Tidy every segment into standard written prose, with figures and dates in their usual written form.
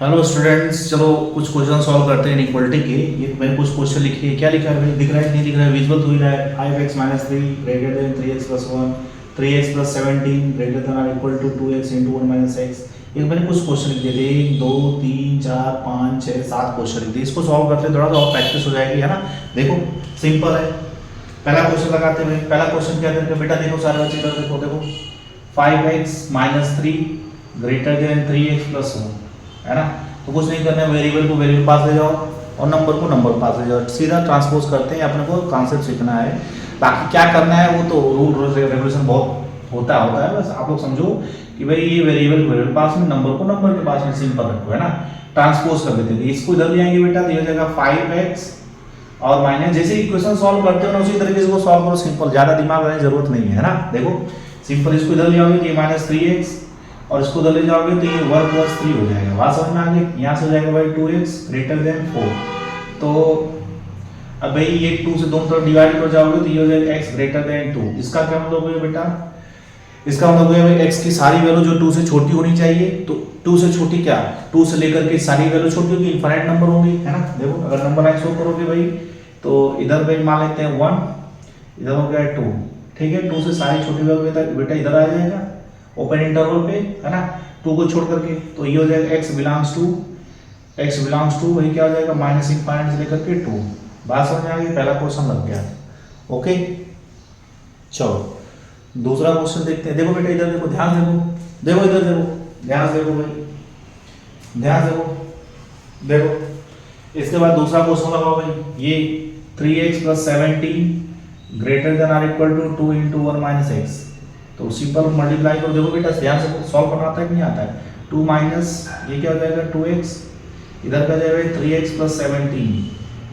Hello students, चलो कुछ question solve करते हैं इनइक्वालिटी के। ये मैंने कुछ क्वेश्चन लिखे हैं। क्या लिखा है भाई? दिख रहा है नहीं दिख रहा है? विजुअल तो ही रहा है। 5x minus three greater than 3x plus one, 3x plus 17 greater than और equal to 2x into one minus x. ये मैंने कुछ क्वेश्चन लिख दिए थे, 1 2 3 4 5 6 7 क्वेश्चन लिख दिए। इसको सॉल्व करते हैं, थोड़ा सा और प्रैक्टिस हो जाएगी, है ना। देखो सिंपल है। पहला क्वेश्चन लगाते हैं। पहला क्वेश्चन क्या है बेटा? देखो सारे बच्चे इधर देखो, देखो 5x minus three greater than 3x plus one, है ना। तो कुछ नहीं करना है, वेरिएबल को वेरिएबल पास ले जाओ और नंबर को नंबर पास ले जाओ, सीधा ट्रांसपोज करते हैं। अपने को कॉन्सेप्ट सीखना है, बाकी क्या करना है वो तो रूल रेगुलेशन बहुत होता है। बस आप लोग समझो कि भाई ये वेरिएबल को वेरिएबल पास में, नंबर को नंबर के पास में, सिंपल रखो, है ना। ट्रांसपोज कर देते हैं। इसको इधर ले आएंगे बेटा, तो ये हो जाएगा 5x और माइनस, जैसे इक्वेशन सॉल्व करते हो ना उसी तरीके से वो सॉल्व करो, सिंपल, ज्यादा दिमाग लगाने की जरूरत नहीं है ना। देखो सिंपल, इसको इधर ले आओगे तो ये माइनस 3x और इसको उधर ले जाओगे तो ये 1 प्लस 3 हो जाएगा। बात समझ में आ गई? यहाँ से हो जाएगा भाई 2x ग्रेटर देन 4। तो अब भाई ये 2 से दोनों तरफ डिवाइड कर जाओगे तो ये हो जाएगा x ग्रेटर देन 2। इसका क्या मतलब है बेटा? इसका मतलब है भाई x की सारी वैल्यू जो 2 से छोटी होनी चाहिए। तो 2 से छोटी क्या? 2 से लेकर के सारी वैल्यू छोटी होगी, इनफाइनाइट नंबर होंगे, है ना। देखो अगर नंबर लाइन शो करोगे भाई तो इधर भाई मान लेते हैं 1, इधर हो गया 2, ठीक है। 2 से सारी छोटी वैल्यू बेटा इधर आ जाएगा ओपन इंटरवल पे, है ना, 2 को छोड़ करके। तो ये हो जाएगा x बिलोंग्स टू वही क्या हो जाएगा माइनस इंफाइनाइट से लेकर के 2। बात समझ में आ गई? पहला क्वेश्चन लग गया। ओके चलो दूसरा क्वेश्चन देखते हैं। देखो बेटा इधर देखो, ध्यान देखो, देखो इधर देखो, ध्यान देखो भाई, ध्यान देखो, देखो इसके बाद दूसरा क्वेश्चन लगाओ भाई। ये 3x plus 17 greater than or equal to 2 into one minus x. तो सिंपल मल्टीप्लाई करो। देखो बेटा ध्यान से सॉल्व करना आता है कि नहीं आता है? 2 माइनस ये क्या हो जाएगा 2x, इधर का जाएगा 3x प्लस 17,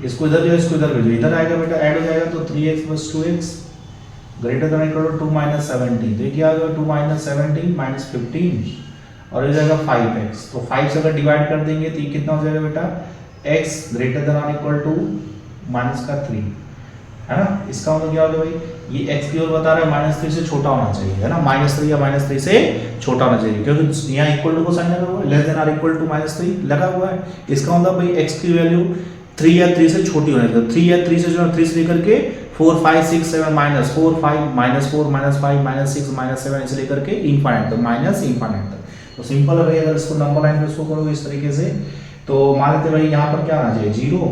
इसको इधर जो इसको इधर भेजो, इधर आएगा बेटा ऐड हो जाएगा तो 3x plus 2x greater than equal to 2 minus 17। तो ये क्या आ गया 2 माइनस 17 माइनस 15 और ये जाएगा 5x। तो 5 से अगर डिवाइड कर देंगे तो ये कितना हो जाएगा बेटा? x greater than equal to minus का 3, है ना। इसका मतलब क्या हो गया भाई? ये x की ओर बता रहा है माइनस 3 से छोटा होना चाहिए, है ना। माइनस 3 या माइनस 3 से छोटा होना चाहिए, क्योंकि यहाँ इक्वल टू को साइन लगा हुआ है, less than or equal to minus 3 लगा हुआ है। इसका मतलब भाई x की वैल्यू 3 या 3 से छोटी होनी चाहिए। 3 या 3 से जो 3 से लेकर के 4 5 6 7 minus 4 5 minus 4 minus 5 minus 6 minus 7 इसे लेकर के इनफाइनाइट तक, माइनस इनफाइनाइट तक। तो सिंपल है भाई, अगर इसको नंबर लाइन पे इसको करोगे इस तरीके से तो मान लेते भाई यहाँ पर क्या आना चाहिए 0,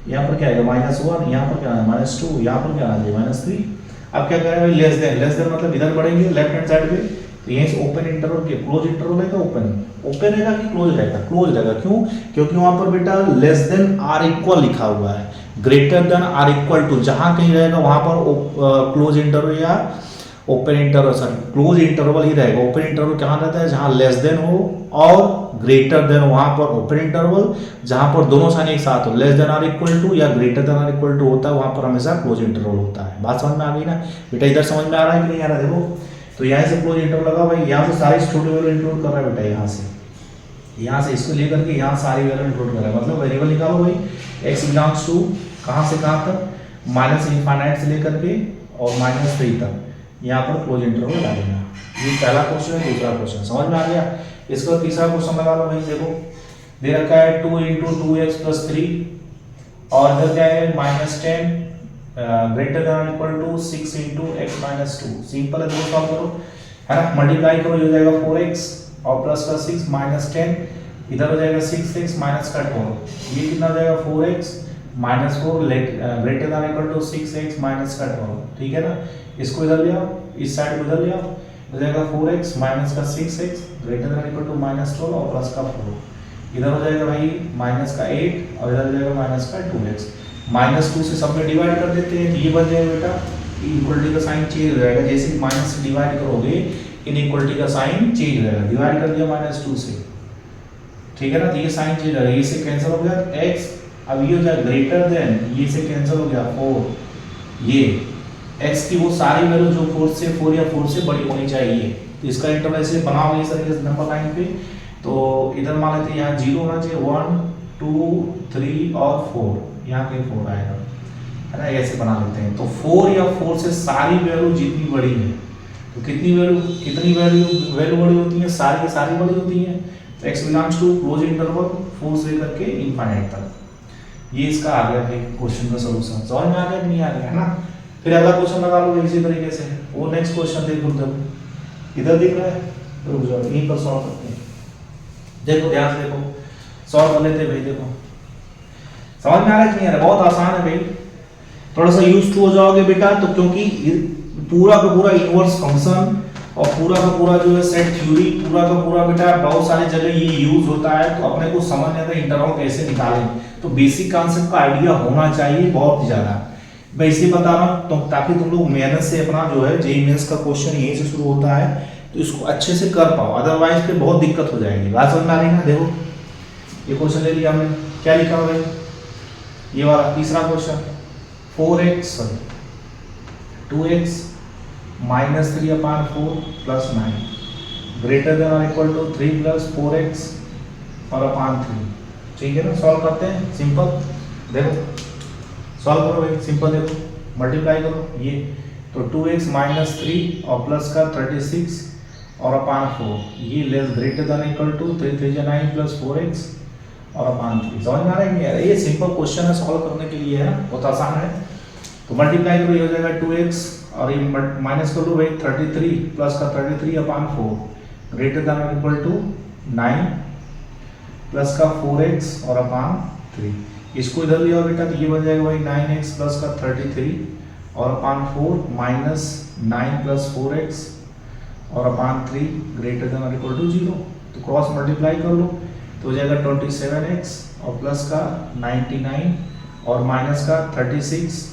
यहाँ पर क्या आएगा -1, यहाँ पर क्या आना है -2, यहाँ पर क्या आना चाहिए -3। अब क्या करें भाई? लेस देन मतलब इधर बढ़ेंगे लेफ्ट हैंड साइड पे, तो यहीं से ओपन इंटरवल के क्लोज इंटरवल रहेगा, ओपन रहेगा कि क्लोज रहेगा? क्लोज रहेगा। क्यों? क्योंकि वहां पर बेटा लेस देन आर इक्वल लिखा हुआ है, greater than or equal to जहां कहीं रहेगा वहां पर क्लोज इंटरवल या open interval, sorry close interval ही रहेगा। ओपन इंटरवल कहाँ रहता है? जहां लेस देन हो, और ग्रेटर देन वहां पर ओपन इंटरवल, जहां पर दोनों साइन एक साथ हो, less than or equal to या greater than or equal to होता है, वहां पर हमेशा क्लोज इंटरवल होता है। बात समझ में आ गई ना बेटा? इधर समझ में आ रहा है कि नहीं आ रहा? देखो तो यहाँ से क्लोज इंटरवल लगा भाई, यहाँ से सारी छोटी वैल्यू इंक्लूड कर रहा है बेटा, यहाँ से इसको लेकर के यहाँ सारी वैल्यू इंक्लूड कर रहा है। मतलब वेरिएबल निकालो भाई, x बिलोंग्स टू कहाँ से कहाँ तक, माइनस इनफाइनाइट से लेकर के और -3 तक, यहाँ पर क्लोज इंटरवल लगा देना। ये पहला क्वेश्चन है। दूसरा क्वेश्चन समझ में आ गया? इसके बाद तीसरा क्वेश्चन लगा लो भाई। देखो दे रखा है 2 इंटू 2x प्लस 3 और इधर क्या है -10 greater than equal to 6 into x minus 2। Simple है, दो सॉल्व करो, है ना। मल्टीप्लाई करो, ये हो जाएगा 4x और प्लस का 6 माइनस 10, इधर हो जाएगा 6x माइनस का 4, ये कितना हो जाएगा 4x minus 4 greater than equal to 6x minus का 12, ठीक है ना। इसको इधर ले आओ, इस साइड को इधर ले आओ, हो जाएगा 4x माइनस का 6x greater than equal to -12 और प्लस का 4, इधर हो जाएगा भाई माइनस का 8 और इधर हो जाएगा माइनस का 2x। -2 से सब में डिवाइड कर देते हैं तो ये बन जाएगा बेटा, इक्वलिटी का साइन चेंज हो जाएगा। जैसे माइनस से डिवाइड करोगे इनइक्वलिटी का साइन चेंज हो जाएगा। डिवाइड कर दिया -2 से, ठीक है ना, तो ये साइन चेंज हो जाएगा, ये से कैंसिल हो गया x। अब ये हो जाएगा ग्रेटर देन, ये से कैंसिल हो गया 4, ये x की वो सारी वैल्यू जो 4 से 4 या 4 से बड़ी होनी चाहिए। तो इसका इंटरवल ऐसे बनाओगे इस तरीके से नंबर लाइन पे, तो इधर मान लेते हैं यहाँ 0 होना चाहिए, 1 2 3 और 4, यहाँ कहीं 4 आएगा, है ना। ऐसे बना लेते हैं। तो 4 या 4 से सारी वैल्यू जितनी बड़ी है, तो कितनी वैल्यू बड़ी होती है? सारी की सारी बड़ी होती है। X belongs to close interval 4 से लेकर के इनफाइनाइट तक। ये इसका आ गया भाई क्वेश्चन का सॉल्यूशन। समझ में आ गया कि नहीं आ गया, है ना। फिर अगला क्वेश्चन लगा लो इसी तरीके से। वो नेक्स्ट क्वेश्चन देखो, इधर दिख रहा है, रुक जाओ यहीं पर सॉल्व करते हैं। देखो ध्यान से देखो, सॉल्व कर लेते भाई। देखो समझ में आ रहा है कि नहीं आ रहा? बहुत आसान है भाई, थोड़ा सा यूज टू हो जाओगे बेटा तो, क्योंकि पूरा का पूरा इनवर्स फंक्शन और पूरा का पूरा जो है सेट थ्योरी, पूरा का पूरा बेटा बहुत सारी जगह ये यूज होता है। तो अपने को समझ में आता है इंटरवल कैसे निकालें, तो बेसिक कॉन्सेप्ट का आइडिया होना चाहिए बहुत ज्यादा। मैं इसलिए बता रहा हूँ तो ताकि तुम लोग मेहनत से अपना जो है जेईई मेंस का क्वेश्चन यहीं से शुरू होता है तो इसको अच्छे से कर पाओ, अदरवाइज फिर बहुत दिक्कत हो जाएगी। बात समझ में आ रही है ना? देखो ये क्वेश्चन ले लिया हमने, क्या लिखा हुआ है ये वाला तीसरा question, 2x minus 3/4 plus 9 greater than और इक्वल टू 3 प्लस 4x और अपान 3। ठीक है ना, सॉल्व करते हैं। सिंपल देखो, सॉल्व करो भाई, सिंपल देखो मल्टीप्लाई करो ये तो 2x माइनस 3 और प्लस का 36 और अपान 4, ये less greater than equal to 3 3 9 plus 4x और अपान 3। समझ में आ रहा है नहीं? ये सिंपल क्वेश्चन है, सॉल्व करने के लिए है ना, बहुत आसान है। तो मल्टीप्लाई करो, ये हो जाएगा 2x और ये माइनस कर लो भाई 33 प्लस का 33 अपान 4 ग्रेटर देन और इक्वल टू 9 प्लस का 4x और अपान 3। इसको इधर लिया बेटा तो ये बन जाएगा भाई 9x प्लस का 33 और अपान 4 माइनस 9 प्लस 4x और अपान 3 ग्रेटर देन और इक्वल टू 0। तो क्रॉस मल्टीप्लाई कर लो तो हो जाएगा 27x और प्लस का 99 और माइनस का 36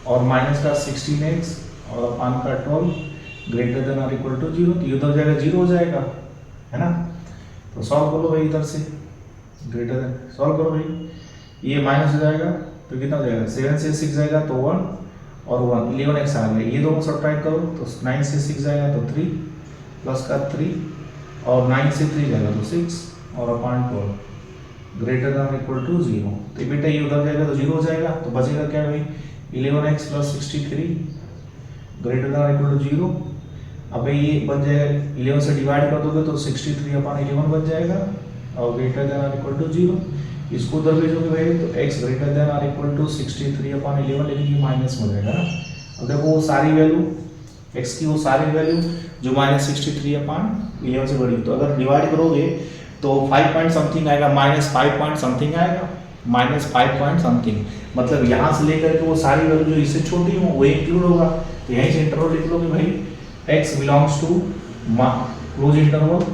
और माइनस का 16x और अपान का 12 ग्रेटर देन और इक्वल टू 0। तो ये उधर जाएगा 0 हो जाएगा, है ना। तो सॉल्व करो भाई, इधर से ग्रेटर देन सॉल्व करो भाई, ये माइनस हो जाएगा तो कितना हो जाएगा 7 से 6 जाएगा तो 1 और 1 11x आ गया। ये दोनों सब्ट्रैक्ट करो तो 9 से 6 जाएगा तो 3 प्लस का 3 और 9 से 3 जाएगा तो 6 और अपान 12 ग्रेटर देन इक्वल टू 0। तो बेटा ये उधर जाएगा तो 0 हो जाएगा, तो बचेगा क्या भाई 11x plus 63 greater than equal to 0। अब ये बन जाएगा 11 से डिवाइड कर दोगे तो 63 अपान 11 बन जाएगा और ग्रेटर देन इक्वल टू 0। इसको उधर भेजोगे भाई तो x ग्रेटर देन और इक्वल टू 63 अपान 11, लेकिन ये माइनस हो जाएगा ना। अब देखो वो सारी वैल्यू x की वो सारी वैल्यू जो माइनस 63 अपान 11 से बड़ी, तो अगर डिवाइड करोगे तो 5 पॉइंट समथिंग आएगा, माइनस 5 पॉइंट समथिंग आएगा, माइनस 5 पॉइंट समथिंग। मतलब यहाँ से लेकर के वो सारी वैल्यू जो इससे छोटी हो वो इंक्लूड होगा। तो यहीं से इंटरवल लिख लोगे भाई x belongs to close interval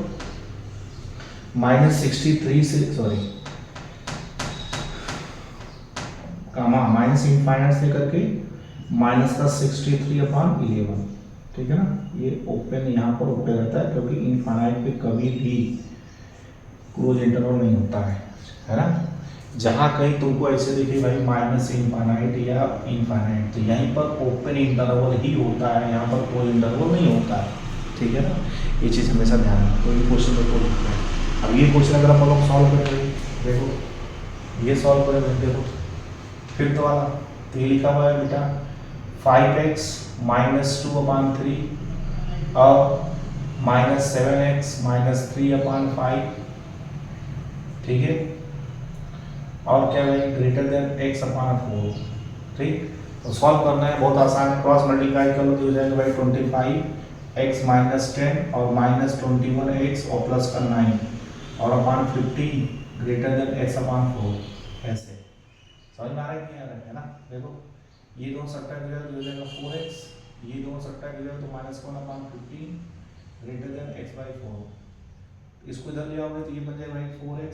minus 63 से सॉरी कामा माइनस इनफाइनाइट से करके माइनस का 63 अपान 11। ठीक है ना, ये ओपन यहाँ पर ओपन रहता है क्योंकि इनफाइनाइट पे कभी भी क्लोज इंटरवल नहीं होता है ना। जहाँ कहीं तुमको ऐसे दिखे भाई माइनस इनफाइनाइट या इनफाइनाइट, तो यहीं पर ओपन इंटरवल ही होता है, यहाँ पर क्लोज इंटरवल नहीं होता है। ठीक है ना, ये चीज़ हमेशा ध्यान रखो। कोई भी क्वेश्चन देखो लिखते हैं। अब ये क्वेश्चन अगर हम लोग सॉल्व करेंगे, देखो ये सॉल्व करेंगे, देखो फिर तो वाला तो ये लिखा हुआ है बेटा 5x माइनस 2 अपान 3 और माइनस 7x माइनस 3 अपान 5। ठीक है, और क्या है ग्रेटर देन x अपान 4। ठीक, तो सॉल्व करना है, बहुत आसान है। क्रॉस मल्टीप्लाई कर लो तो हो जाएगा भाई 25x माइनस 10 और माइनस 21x और प्लस का 9 और अपान 15 ग्रेटर देन x अपान 4। ऐसे समझ में आ रहा है नहीं आ रहा है ना। देखो ये दोनों सट्टा गिरा तो हो जाएगा 4x, ये दोनों सट्टा गिरा तो minus 1 upon 15 greater than x by 4। इसको इधर ले आओगे तो ये बन जाएगा भाई 4x,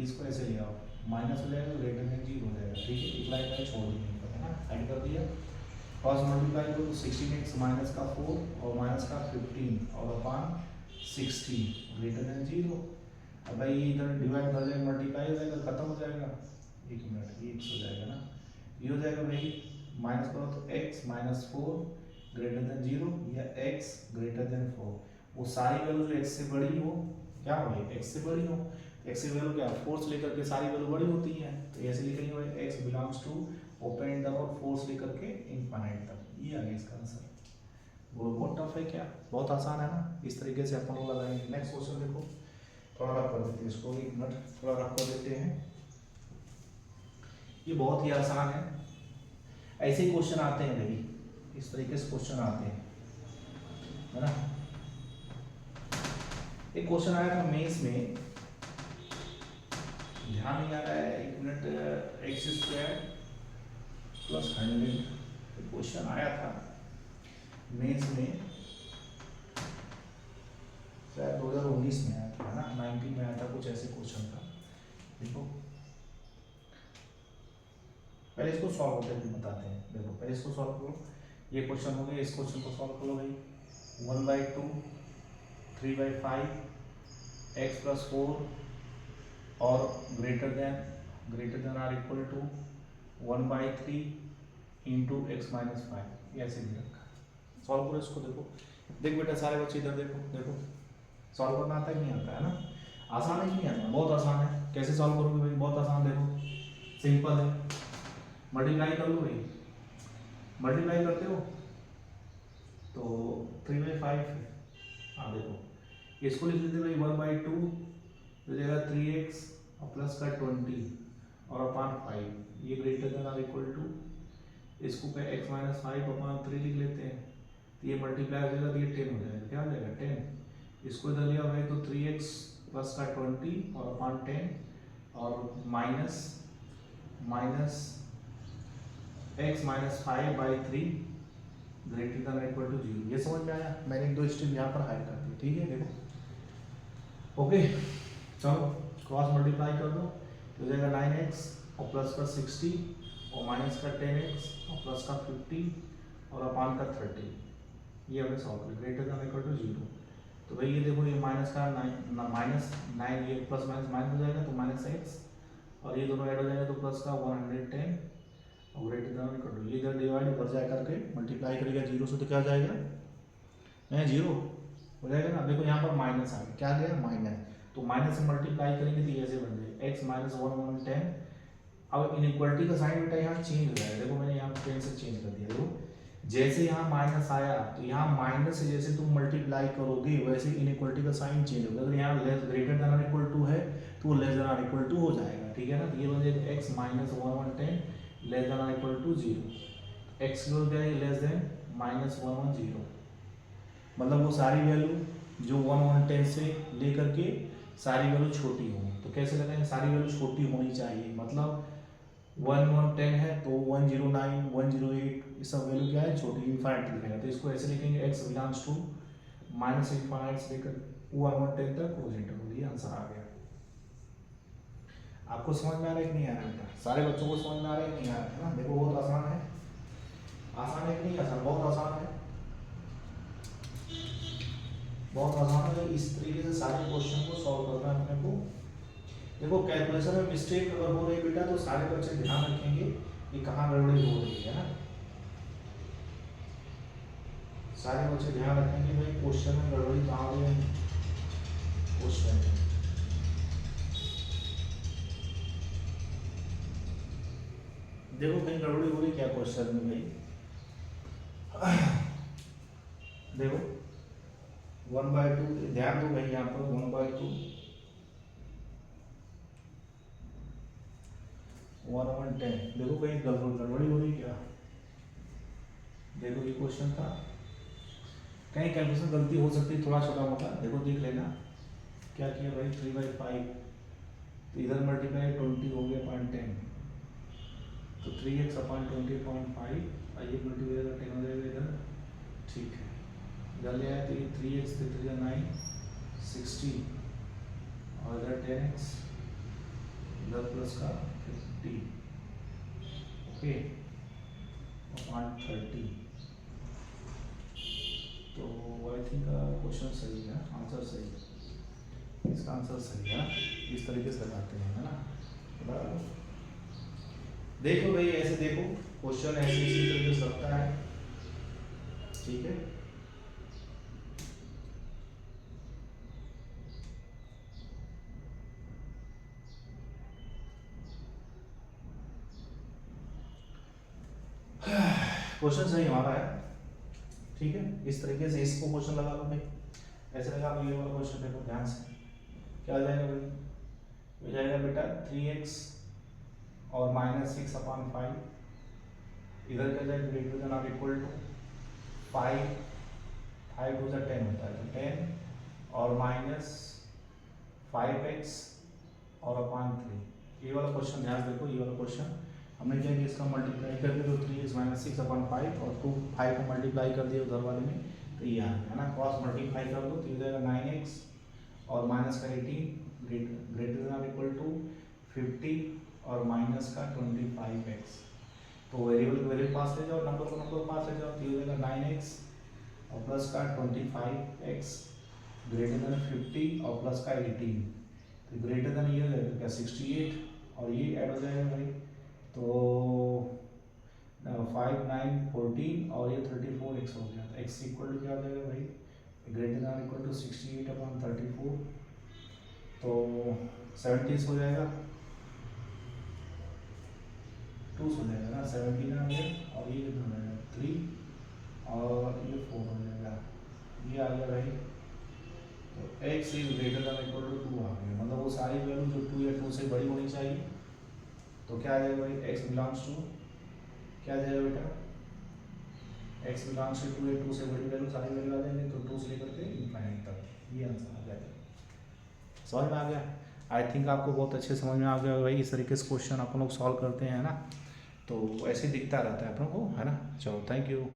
इसको ऐसे ले आओ माइनस हो जाएगा ग्रेटर देन 0 हो जाएगा। ठीक है, एक लाइन में छोड़ देंगे, है ना, ऐड कर दिया। क्रॉस मल्टीप्लाई करो तो 16x माइनस का 4 और माइनस का 15 और अपान 60 ग्रेटर देन 0। अब भाई ये इधर डिवाइड कर जाएगा, मल्टीप्लाई हो जाएगा, खत्म हो जाएगा। एक मिनट, ये x हो जाएगा ना, ये हो जाएगा भाई माइनस करो तो x माइनस 4 ग्रेटर देन 0 या x ग्रेटर देन 4। वो सारी वैल्यू जो x से बड़ी हो क्या हो भाई x से बड़ी हो, x की वैल्यू क्या 4 से लेकर के सारी वैल्यू बड़ी होती है। तो ऐसे लिखेंगे भाई x belongs to open interval 4 से लेकर के इनफाइनाइट तक। ये आ गया इसका आंसर। वो बहुत टफ है क्या, बहुत आसान है ना। इस तरीके से अपन लोग लगाएंगे। नेक्स्ट क्वेश्चन देखो, थोड़ा रफ कर देते हैं इसको, 1 मिनट थोड़ा रफ कर देते हैं। ये बहुत ही आसान है, ऐसे ही क्वेश्चन आते हैं भाई, इस तरीके से क्वेश्चन आते हैं, है ना। एक क्वेश्चन आया था मेंस में, ध्यान नहीं आ रहा है, 1 minute, x square plus 100 question आया था मेंस में, शायद 2019 में आया था, है ना, 19 में आया था, कुछ ऐसे क्वेश्चन था। देखो पहले इसको सॉल्व करके फिर बताते हैं। देखो पहले इसको सॉल्व करो, ये क्वेश्चन हो गया, इस क्वेश्चन को सॉल्व करो भाई। 1/2 3/5 x + 4 और greater than or equal to 1/3 into x - 5, ये ऐसे दे रखा। सॉल्व करो इसको। देखो देख बेटा, सारे बच्चे इधर देखो, देखो सॉल्व करना आता है कि नहीं आता है ना, आसान है कि नहीं आता, बहुत आसान है। कैसे सॉल्व करोगे भाई, बहुत आसान, देखो सिंपल है, मल्टीप्लाई कर लो भाई, मल्टीप्लाई करते हो तो 3/5 है। हाँ देखो इसको लिख लेते भाई, 1/2 हो जाएगा 3x और प्लस का 20 और अपान 5, ये greater than or equal to, इसको पे x - 5 अपान 3 लिख लेते हैं, तो ये मल्टीप्लाई हो जाएगा तो ये 10 हो जाएगा, क्या हो जाएगा 10। इसको इधर लिया भाई तो 3x प्लस का 20 और अपान 10 और minus x - 5/3 greater than equal to 0। ये समझ में आया, मैंने 1-2 स्टेप यहाँ पर हाइड कर दिए, ठीक है। देखो ओके, चलो क्रॉस मल्टीप्लाई कर दो तो हो जाएगा 9x और प्लस का 60 और माइनस का 10x और प्लस का 50 और अपान का 30, ये हमें सॉल्व करें, ग्रेटर देन इक्वल टू 0। तो भाई ये देखो, ये माइनस का -9, ये प्लस माइनस हो जाएगा तो -x और ये दोनों ऐड हो जाएगा तो प्लस का 110 और ग्रेटर देन इक्वल टू, ये इधर डिवाइड ऊपर जा करके मल्टीप्लाई करेगा 0 से तो क्या जाएगा, 0 हो जाएगा ना। देखो यहाँ पर माइनस आ गया, क्या गया माइनस, तो माइनस से मल्टीप्लाई करेंगे तो ऐसे बन जाएगा x - 110। अब इनइक्वालिटी का साइन बेटा यहाँ चेंज हो जाएगा, देखो मैंने यहाँ पेन से चेंज कर दिया। देखो जैसे यहाँ माइनस आया तो यहाँ माइनस से जैसे तुम मल्टीप्लाई करोगे वैसे इनइक्वालिटी का साइन चेंज होगा। अगर यहाँ greater than or equal to है तो वो less than or equal to हो जाएगा, ठीक है ना। तो ये बन जाएगा x - 110 less than or equal to 0, x की वैल्यू क्या है, लेस देन -110, मतलब वो सारी वैल्यू जो 110 से लेकर के सारी वैल्यू छोटी हो। तो कैसे लगाएंगे, सारी वैल्यू छोटी होनी चाहिए, मतलब 110 है तो 109 108 ये सब वैल्यू क्या है, छोटी, इनफाइनाइट लिखेगा। तो इसको ऐसे लिखेंगे x बिलोंग्स टू -इनफाइनाइट से लेकर 110 तक प्रोजेक्ट, ये आंसर आ गया। आपको समझ में आ रहा है कि नहीं आ रहा बेटा, सारे बच्चों को समझ में आ रहा है कि नहीं आ रहा है ना। देखो बहुत आसान है, आसान है कि नहीं आसान, बहुत आसान है, बहुत आसान है। इस तरीके से सारे क्वेश्चन को सॉल्व करना है अपने को। देखो कैलकुलेशन में मिस्टेक अगर हो रही है बेटा तो सारे बच्चे ध्यान रखेंगे कि कहाँ गड़बड़ी हो रही है ना, सारे बच्चे ध्यान रखेंगे भाई क्वेश्चन में गड़बड़ी कहाँ हो रही है, क्वेश्चन में। देखो कहीं गड़बड़ी हो रही क्या क्वेश्चन में भाई, देखो 1/2, ध्यान दो भाई यहाँ पर 1/2 1/10, देखो कहीं गड़बड़ी हो रही क्या, देखो ये क्वेश्चन था, कहीं कैलकुलेशन गलती हो सकती है थोड़ा छोटा मोटा, देखो देख लेना क्या किया भाई 3/5, तो इधर मल्टीप्लाई 20 हो गया 0.10, तो 3x अपान 20.5, ये मल्टी हो जाएगा 10 हो जाएगा इधर, ठीक है। इधर ले आए तो ये 3x 3 9 60 और इधर 10x, इधर प्लस का 50, ओके अपान 30। तो आई थिंक क्वेश्चन सही है, आंसर सही है, इसका आंसर सही है। इस तरीके से लगाते हैं, है ना। बराबर, देखो भाई ऐसे देखो क्वेश्चन ऐसे इसी तरीके से लगता है, ठीक है। क्वेश्चन सही हमारा है, ठीक है। इस तरीके से इसको क्वेश्चन लगा लो भाई, ऐसे लगा लो, ये वाला क्वेश्चन देखो ध्यान से, क्या हो जाएगा भाई, हो जाएगा बेटा 3x और -6/5, इधर क्या जाएगा ग्रेटर देन और इक्वल टू 5, 5 टू 10 होता है, तो 10 और -5x और अपॉन 3। ये वाला क्वेश्चन ध्यान से देखो, ये वाला क्वेश्चन हमने क्या किया, इसका मल्टीप्लाई कर दिया तो 3x -6/5 और 5 को मल्टीप्लाई कर दिया उधर वाले में, तो ये आ गया है ना, क्रॉस मल्टीप्लाई कर दो तो ये हो जाएगा 9x और माइनस का 18 ग्रेटर देन और इक्वल टू 50 और माइनस का 25x। तो वेरिएबल को वेरिएबल पास ले जाओ, नंबर को नंबर पास ले जाओ, तो ये हो जाएगा 9x और प्लस का 25x ग्रेटर देन 50 और प्लस का 18, तो ग्रेटर देन ये हो जाएगा क्या 68 और ये ऐड हो जाएगा भाई, तो 5 9 14 और ये 34x हो गया, तो x इक्वल टू क्या हो जाएगा भाई, ग्रेटर देन इक्वल टू 68/34, तो 70 हो जाएगा, 2 हो जाएगा ना, 17 आ गया और ये कितना हो जाएगा 3 और ये 4 हो जाएगा, ये आ गया भाई, तो x is greater than equal to 2 आ गया, मतलब वो सारी वैल्यू जो 2 या 2 से बड़ी होनी चाहिए, तो क्या आ जाएगा भाई, x बिलोंग्स टू क्या आ जाएगा बेटा, x बिलोंग्स टू 2 या 2 से बड़ी वैल्यू सारी वैल्यू आ जाएंगे, तो 2 से लेकर के इनफाइनाइट तक, ये आंसर आ जाएगा। समझ में आ गया? आई थिंक आपको बहुत अच्छे समझ में आ गया भाई, इस तरीके से क्वेश्चन अपन लोग सॉल्व करते हैं ना, तो ऐसे दिखता रहता है अपन को, है ना। चलो थैंक यू।